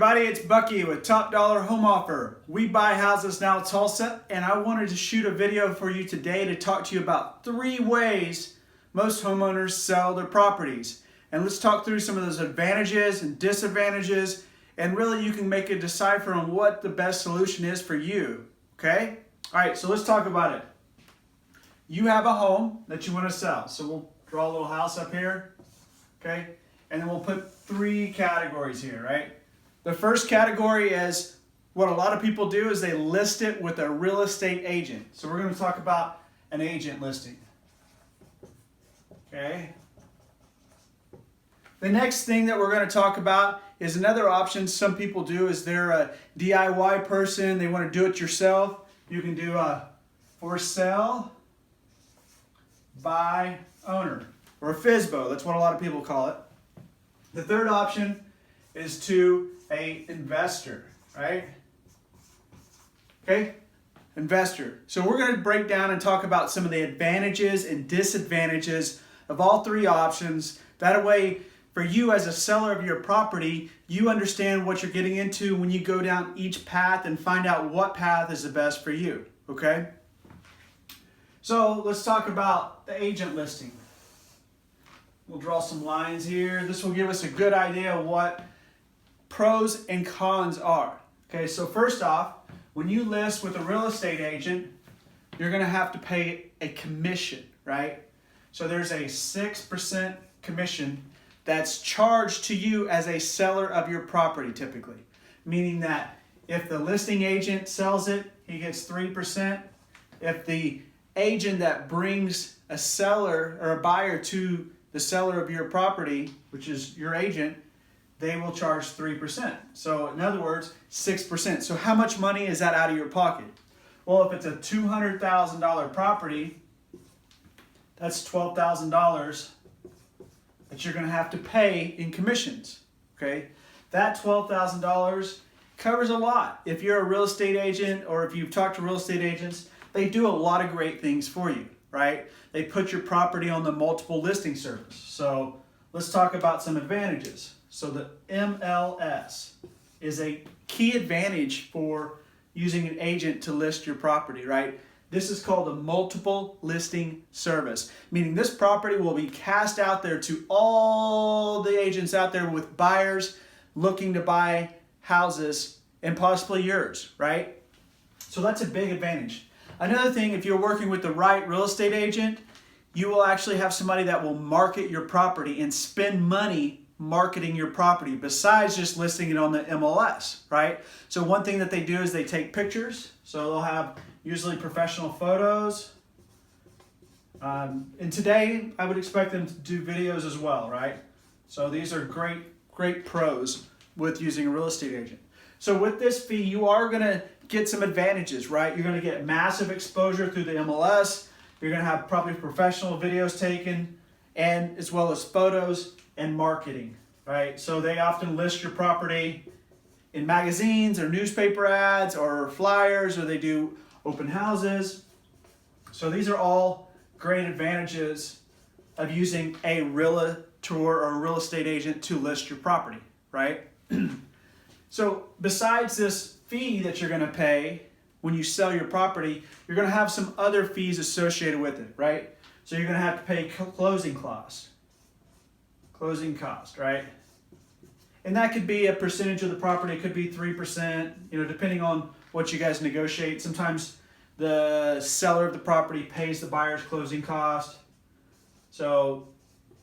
everybody, it's Bucky with Top Dollar Home Offer. We buy houses now, Tulsa, and I wanted to shoot a video for you today to talk to you about 3 ways most homeowners sell their properties. And let's talk through some of those advantages and disadvantages, and really you can make a decipher on what the best solution is for you, okay? All right, so let's talk about it. You have a home that you want to sell. So we'll draw a little house up here, okay? And then we'll put 3 categories here, right? The first category is what a lot of people do is they list it with a real estate agent. So we're going to talk about an agent listing. Okay. The next thing that we're going to talk about is another option some people do is they're a DIY person. They want to do it yourself. You can do a for sale by owner or a FSBO. That's what a lot of people call it. The third option is to an investor, right? Okay, investor. So we're going to break down and talk about some of the advantages and disadvantages of all 3 options. That way, for you as a seller of your property, you understand what you're getting into when you go down each path and find out what path is the best for you, okay? So let's talk about the agent listing. We'll draw some lines here. This will give us a good idea of what pros and cons are. Okay, so first off, when you list with a real estate agent, you're going to have to pay a commission, right? So there's a 6% commission that's charged to you as a seller of your property typically. Meaning that if the listing agent sells it, he gets 3%. If the agent that brings a seller or a buyer to the seller of your property, which is your agent, they will charge 3%. So in other words, 6%. So how much money is that out of your pocket? Well, if it's a $200,000 property, that's $12,000 that you're going to have to pay in commissions. Okay, that $12,000 covers a lot. If you're a real estate agent or if you've talked to real estate agents, they do a lot of great things for you, right? They put your property on the multiple listing service. So let's talk about some advantages. So the MLS is a key advantage for using an agent to list your property, right? This is called a multiple listing service, meaning this property will be cast out there to all the agents out there with buyers looking to buy houses and possibly yours, right? So that's a big advantage. Another thing, if you're working with the right real estate agent, you will actually have somebody that will market your property and spend money marketing your property besides just listing it on the MLS, right? So one thing that they do is they take pictures. So they'll have usually professional photos. And today I would expect them to do videos as well, right? So these are great pros with using a real estate agent. So with this fee, you are going to get some advantages, right? You're going to get massive exposure through the MLS. You're going to have probably professional videos taken, and as well as photos and marketing, right? So they often list your property in magazines or newspaper ads or flyers, or they do open houses. So these are all great advantages of using a realtor or a real estate agent to list your property, right? So besides this fee that you're going to pay when you sell your property, you're going to have some other fees associated with it, right? So you're going to have to pay closing cost, right? And that could be a percentage of the property. It could be 3%, depending on what you guys negotiate. Sometimes the seller of the property pays the buyer's closing cost. So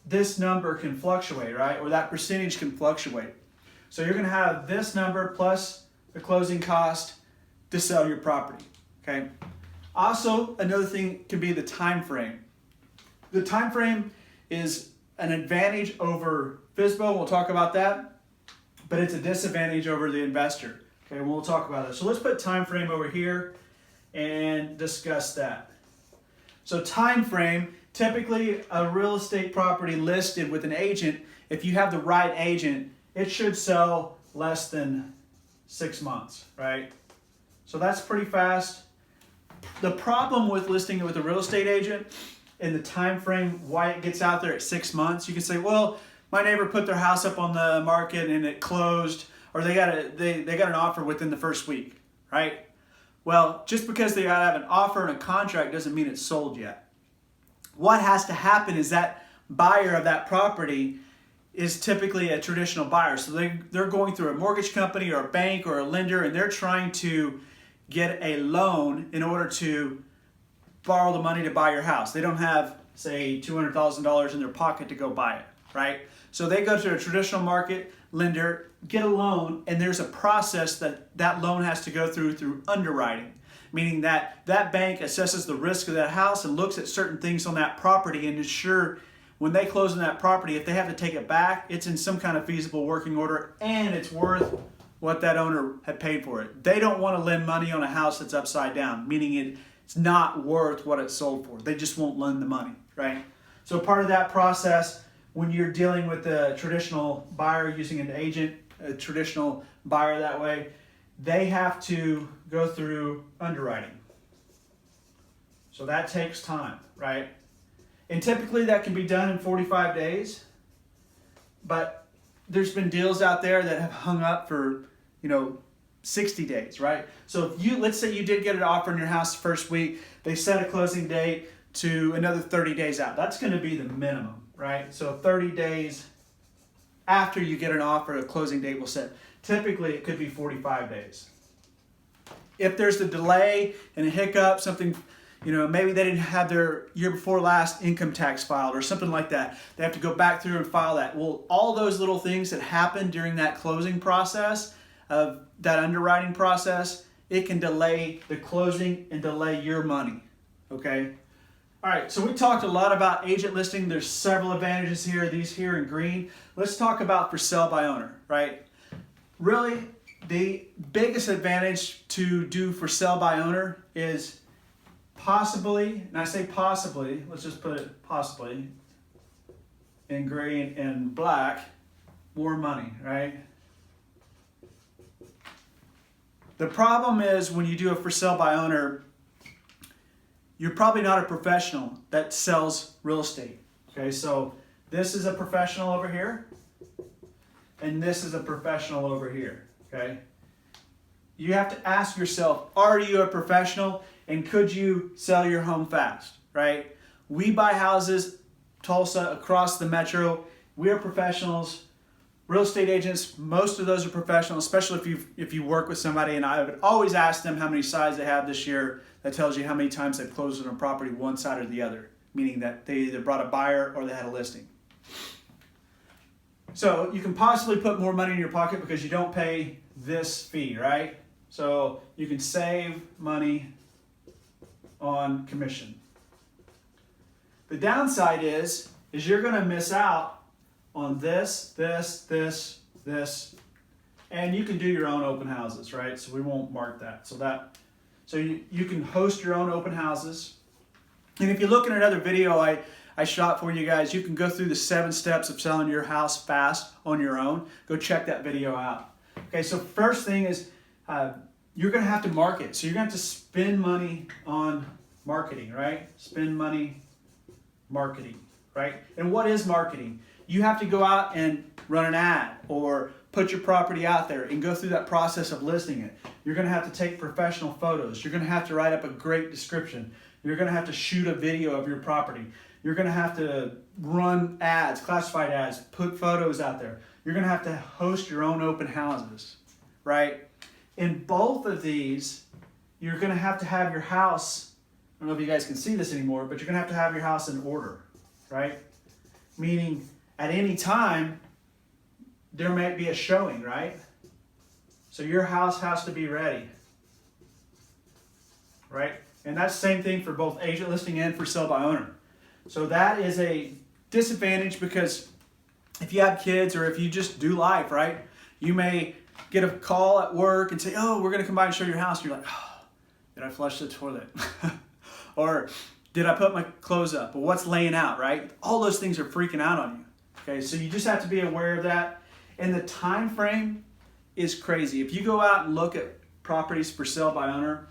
this number can fluctuate, right? Or that percentage can fluctuate. So you're going to have this number plus the closing cost to sell your property, okay? Also, another thing can be the time frame. The time frame is an advantage over FSBO. We'll talk about that, but it's a disadvantage over the investor. Okay, we'll talk about it. So let's put time frame over here and discuss that. So time frame, typically a real estate property listed with an agent, if you have the right agent, it should sell less than 6 months, right? So that's pretty fast. The problem with listing it with a real estate agent and the time frame, why it gets out there at 6 months, you can say, well, my neighbor put their house up on the market and it closed, or they got an offer within the first week, right? Well, just because they have an offer and a contract doesn't mean it's sold yet. What has to happen is that buyer of that property is typically a traditional buyer. So they're going through a mortgage company or a bank or a lender, and they're trying to get a loan in order to borrow the money to buy your house. They don't have, say, $200,000 in their pocket to go buy it, right? So they go to a traditional market lender, get a loan, and there's a process that loan has to go through underwriting, meaning that bank assesses the risk of that house and looks at certain things on that property and ensure when they close on that property, if they have to take it back, it's in some kind of feasible working order and it's worth what that owner had paid for it. They don't want to lend money on a house that's upside down, meaning it's not worth what it's sold for. They just won't lend the money, right? So part of that process, when you're dealing with a traditional buyer using an agent, a traditional buyer that way, they have to go through underwriting. So that takes time, right? And typically that can be done in 45 days, but there's been deals out there that have hung up for, 60 days, right? So if let's say you did get an offer in your house the first week, they set a closing date to another 30 days out. That's going to be the minimum, right? So 30 days after you get an offer, a closing date will set. Typically it could be 45 days. If there's a delay and a hiccup, something, maybe they didn't have their year before last income tax filed or something like that. They have to go back through and file that. Well, all those little things that happen during that closing process, of that underwriting process, it can delay the closing and delay your money, okay? All right, so we talked a lot about agent listing. There's several advantages here, these here in green. Let's talk about for sale by owner, right? Really, the biggest advantage to do for sale by owner is possibly, and I say possibly, let's just put it possibly, in green and black, more money, right? The problem is when you do a for sale by owner, you're probably not a professional that sells real estate. Okay, so this is a professional over here, and this is a professional over here. Okay, you have to ask yourself, are you a professional, and could you sell your home fast? Right? We buy houses, Tulsa, across the metro. We are professionals. Real estate agents, most of those are professionals, especially if you work with somebody, and I would always ask them how many sides they have this year. That tells you how many times they've closed on a property, one side or the other, meaning that they either brought a buyer or they had a listing. So you can possibly put more money in your pocket because you don't pay this fee, right? So you can save money on commission. The downside is you're going to miss out on this, and you can do your own open houses, right? So we won't mark that. So you can host your own open houses. And if you look at another video I shot for you guys, you can go through the 7 steps of selling your house fast on your own. Go check that video out. Okay, so first thing is you're going to have to market. So you're going to have to spend money on marketing, right? Spend money marketing, right? And what is marketing? You have to go out and run an ad or put your property out there and go through that process of listing it. You're going to have to take professional photos. You're going to have to write up a great description. You're going to have to shoot a video of your property. You're going to have to run ads, classified ads, put photos out there. You're going to have to host your own open houses, right? In both of these, you're going to have your house, I don't know if you guys can see this anymore, but you're going to have your house in order, right? Meaning, at any time, there might be a showing, right? So your house has to be ready, right? And that's the same thing for both agent listing and for sale by owner. So that is a disadvantage because if you have kids or if you just do life, right? You may get a call at work and say, oh, we're going to come by and show your house. And you're like, oh, did I flush the toilet? Or did I put my clothes up? Or what's laying out, right? All those things are freaking out on you. Okay, so you just have to be aware of that. And the time frame is crazy. If you go out and look at properties for sale by owner,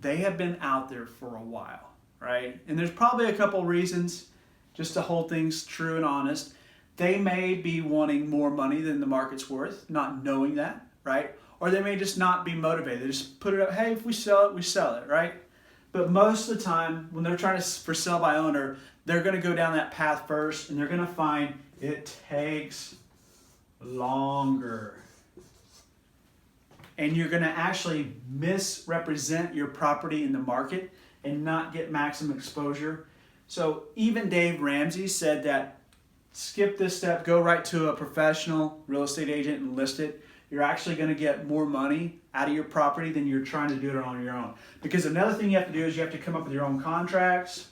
they have been out there for a while, right? And there's probably a couple reasons, just to hold things true and honest. They may be wanting more money than the market's worth, not knowing that, right? Or they may just not be motivated. They just put it up, hey, if we sell it, we sell it, right? But most of the time, when they're trying to for sell by owner, they're going to go down that path first, and they're going to find it takes longer. And you're going to actually misrepresent your property in the market and not get maximum exposure. So even Dave Ramsey said that skip this step, go right to a professional real estate agent and list it. You're actually going to get more money out of your property than you're trying to do it on your own. Because another thing you have to do is you have to come up with your own contracts,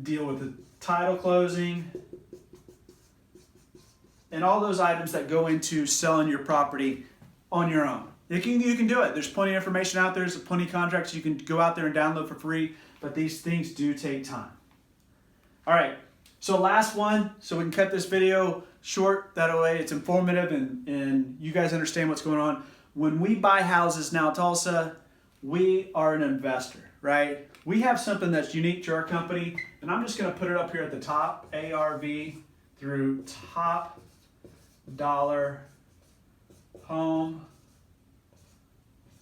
deal with the title closing, and all those items that go into selling your property on your own. You can do it. There's plenty of information out there. There's plenty of contracts you can go out there and download for free, but these things do take time. All right, so last one, so we can cut this video short. That way it's informative and you guys understand what's going on. When we buy houses now, Tulsa, we are an investor, right? We have something that's unique to our company, and I'm just going to put it up here at the top, ARV through top dollar home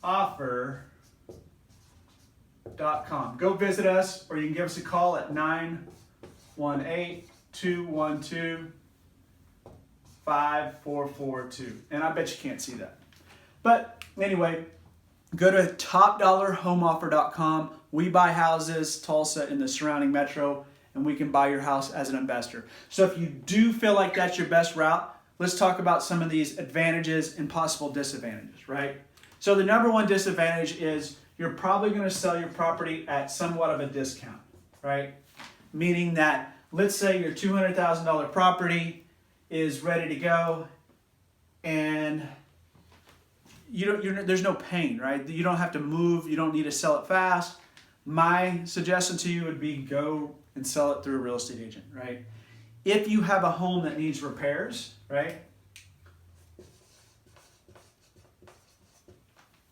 offer.com. Go visit us, or you can give us a call at 918-212-5442. And I bet you can't see that. But anyway, go to topdollarhomeoffer.com. We buy houses, Tulsa, in the surrounding metro, and we can buy your house as an investor. So if you do feel like that's your best route, let's talk about some of these advantages and possible disadvantages, right? So the number one disadvantage is you're probably going to sell your property at somewhat of a discount, right? Meaning that, let's say your $200,000 property is ready to go, and there's no pain, right? You don't have to move. You don't need to sell it fast. My suggestion to you would be go and sell it through a real estate agent, right? If you have a home that needs repairs, right?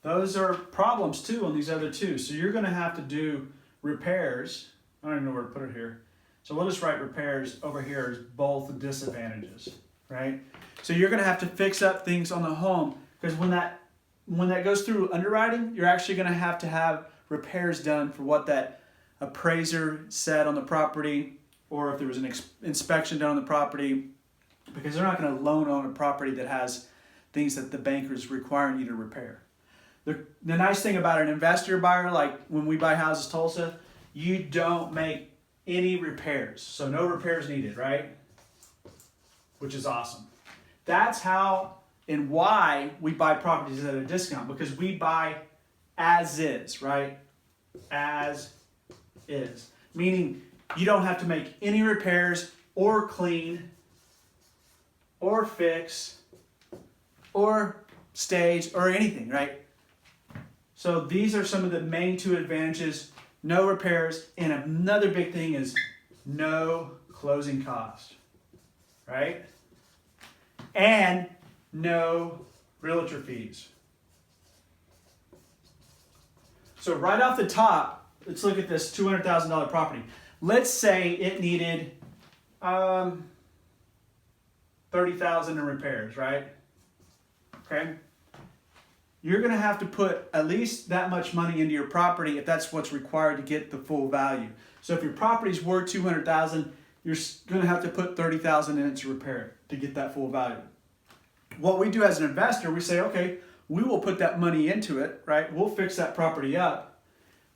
Those are problems too on these other two. So you're going to have to do repairs. I don't even know where to put it here. So we'll just write repairs over here as both disadvantages, right? So you're going to have to fix up things on the home, because when that goes through underwriting, you're actually going to have repairs done for what that appraiser said on the property, or if there was an inspection done on the property, because they're not going to loan on a property that has things that the banker is requiring you to repair. The nice thing about an investor buyer, like when we buy houses Tulsa, you don't make any repairs. So no repairs needed, right? Which is awesome. That's how and why we buy properties at a discount, because we buy as is, right? As is. Meaning you don't have to make any repairs or clean or fix or stage or anything, right? So these are some of the main two advantages: no repairs, and another big thing is no closing cost, right? And no realtor fees. So right off the top, let's look at this $200,000 property. Let's say it needed $30,000 in repairs, right? Okay. You're going to have to put at least that much money into your property if that's what's required to get the full value. So if your property's worth $200,000, you're going to have to put $30,000 in it to repair it to get that full value. What we do as an investor, we say, okay, we will put that money into it, right? We'll fix that property up.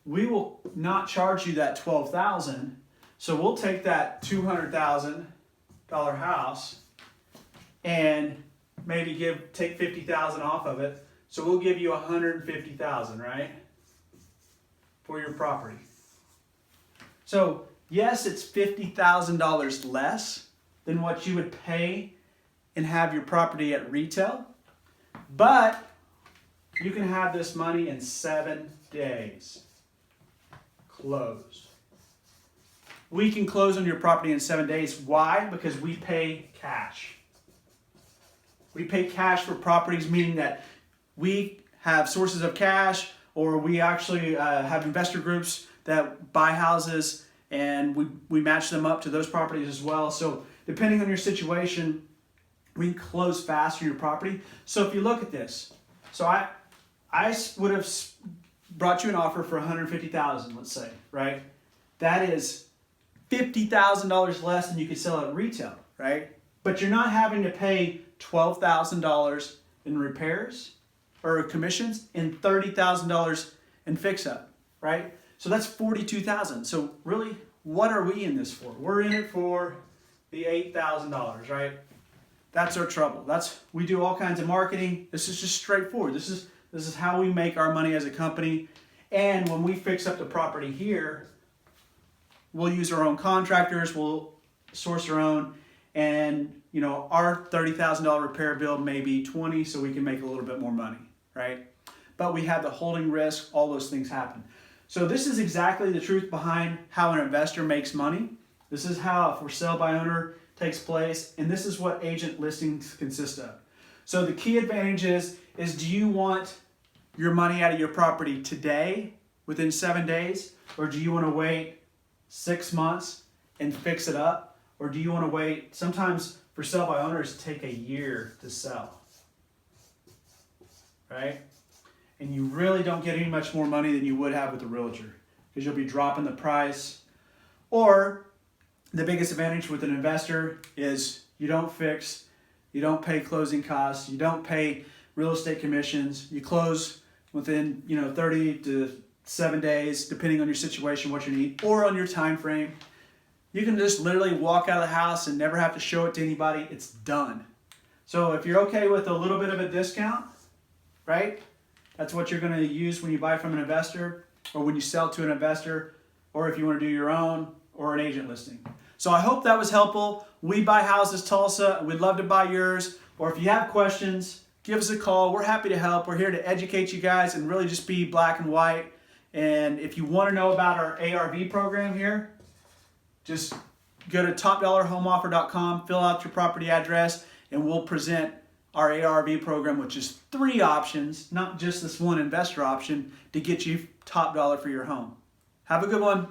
We will not charge you that $12,000. So we'll take that $200,000 house and maybe take $50,000 off of it. So we'll give you $150,000, right? For your property. So yes, it's $50,000 less than what you would pay and have your property at retail, but you can have this money in 7 days. Closed. We can close on your property in 7 days. Why? Because we pay cash. We pay cash for properties, meaning that we have sources of cash, or we actually have investor groups that buy houses, and we match them up to those properties as well. So depending on your situation, We can close faster your property. So if you look at this, so I would have brought you an offer for $150,000, let's say, right? That is $50,000 less than you could sell at retail, right? But you're not having to pay $12,000 in repairs or commissions and $30,000 in fix-up, right? So that's $42,000. So really, what are we in this for? We're in it for the $8,000, right? That's our trouble. We do all kinds of marketing. This is just straightforward. This is how we make our money as a company. And when we fix up the property here, we'll use our own contractors. We'll source our own, and our $30,000 repair bill may be $20,000, so we can make a little bit more money, right? But we have the holding risk. All those things happen. So this is exactly the truth behind how an investor makes money. This is how a for sale by owner takes place, and this is what agent listings consist of. So the key advantage is do you want your money out of your property today, within 7 days, or do you want to wait 6 months and fix it up, or do you want to wait? Sometimes for sale by owners take a year to sell, right? And you really don't get any much more money than you would have with a realtor, because you'll be dropping the price. Or the biggest advantage with an investor is you don't fix, you don't pay closing costs, you don't pay real estate commissions. You close within 30 to 7 days, depending on your situation, what you need, or on your time frame. You can just literally walk out of the house and never have to show it to anybody. It's done. So if you're okay with a little bit of a discount, right? That's what you're going to use when you buy from an investor, or when you sell to an investor, or if you want to do your own, or an agent listing. So I hope that was helpful. We buy houses Tulsa. We'd love to buy yours. Or if you have questions, give us a call. We're happy to help. We're here to educate you guys and really just be black and white. And if you want to know about our ARV program here, just go to topdollarhomeoffer.com, fill out your property address, and we'll present our ARV program, which is 3 options, not just this one investor option, to get you top dollar for your home. Have a good one.